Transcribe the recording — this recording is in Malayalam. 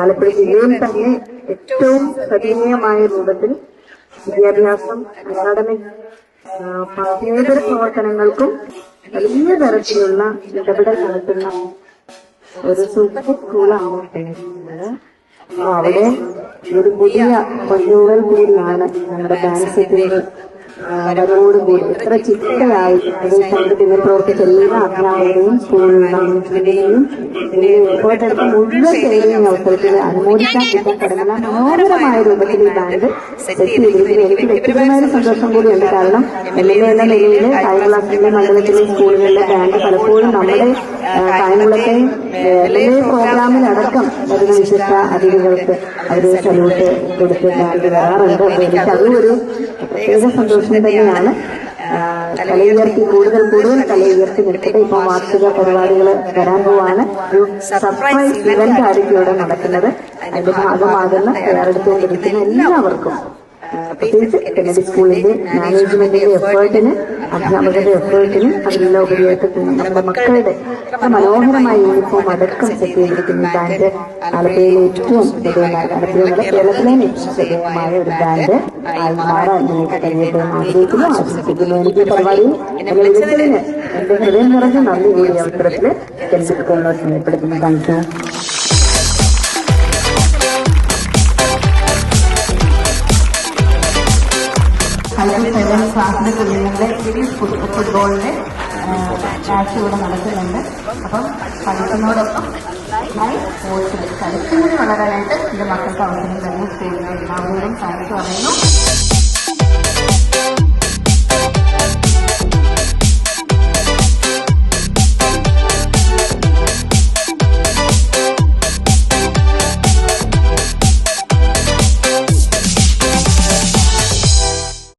ആലപ്പുഴ ജില്ലയിൽ തന്നെ ഏറ്റവും സജീവമായ രൂപത്തിൽ വിദ്യാഭ്യാസം, അക്കാഡമിക്, പാഠ്യേതര പ്രവർത്തനങ്ങൾക്കും വലിയ തരത്തിലുള്ള ഇടപെടൽ നടത്തുന്ന ഒരു സൂപ്പർ സ്കൂളാണ്. അവിടെ ഒരു പുതിയ പൊന്നൂറൽ കൂടിയാണ് നമ്മുടെ ഡാൻസ് സെറ്റുകൾ വരവോടുകൂടി എത്ര ചിട്ടയായി അത് സംഘടന പ്രവർത്തിച്ച എല്ലാ അധ്യാപകരെയും സ്കൂളിലുള്ള മാനേജ്മെന്റിനെയും എഫേർട്ടെടുത്ത മുഴുവൻ പേരെയും അവസരത്തിൽ അനുമോദിക്കാൻ കിട്ടാൻ കടമല്ല. മനോഹരമായ രൂപത്തിൽ ഈ ബാൻഡ് സെറ്റ് ചെയ്തിരിക്കുന്നത് എനിക്ക് വ്യക്തിപരമായ സന്തോഷം കൂടിയുണ്ട്. കാരണം MLA എന്ന നിലയിൽ കായംകുളത്തിലെ മണ്ഡലത്തിലെ സ്കൂളുകളിലെ ബാൻഡ് പലപ്പോഴും നമ്മുടെ കായംകുളത്തെ MLA പ്രോഗ്രാമിലടക്കം വരുന്ന വിശിഷ്ട അതിഥികൾക്ക് അവര് സല്യൂട്ട് കൊടുത്ത് ബാൻഡ് വരാറുണ്ട്. അപ്പൊ എനിക്ക് അതും ഒരു പ്രത്യേക സന്തോഷം തന്നെയാണ്. കലയുയർത്തി കൂടുതൽ കല ഉയർത്തി നിൽക്കട്ടെ. ഇപ്പൊ വാർഷിക പരിപാടികൾ വരാൻ പോവാണ്. ഒരു സർപ്രൈസ് ഇവന്റ് ആയിരിക്കും ഇവിടെ നടക്കുന്നത്. അതിന്റെ ഭാഗമാകുന്ന തയ്യാറെടുത്തുകൊണ്ടിരിക്കുന്ന എല്ലാവർക്കും, പ്രത്യേകിച്ച് കെന്നഡി സ്കൂളിന്റെ മാനേജ്മെന്റിന്റെ എഫേർട്ടിന്, അധ്യാപകരുടെ എഫേർട്ടിനും അതിലുള്ള ഉപയോഗത്തിൽ നമ്മുടെ മക്കളുടെ മനോഹരമായ യൂണിഫോം അടക്കം സെറ്റ് ചെയ്തിരിക്കുന്ന ബാൻഡ് ആലപ്പുഴയിലെ ഏറ്റവും ശ്രദ്ധേയമായ, ആലപ്പുഴയിലെ കേരളത്തിലെ ഏറ്റവും ശ്രദ്ധേയമായ ഒരു ബാൻഡ് ആയി മാറാൻ നിങ്ങൾക്ക് കഴിയട്ടെ ആഗ്രഹിക്കുന്നു, ആശംസിക്കുന്നു. എനിക്ക് പരിപാടിയിൽ എന്നെ വിളിച്ചതിന് എന്റെ ഹൃദയം നിറഞ്ഞ നന്ദി കൂടിയ അവസരത്തിൽ കെന്നഡി സ്കൂളിനോട് സമയപ്പെടുത്തുന്നു. Thank you. ക്ലാസ്സിലെ കുഞ്ഞുങ്ങളുടെ ഫുട്ബോളിന്റെ മാച്ച് ഇവിടെ നടക്കുന്നുണ്ട്. അപ്പം പഠിക്കുന്നതോടൊപ്പം സ്പോർട്സിൽ കളിക്കുന്നത് വളരാനായിട്ട് എന്റെ മക്കൾക്ക് അവസരം തന്നെ സ്കൂളിലെ എല്ലാവരോടും താങ്ക്സ് പറയുന്നു.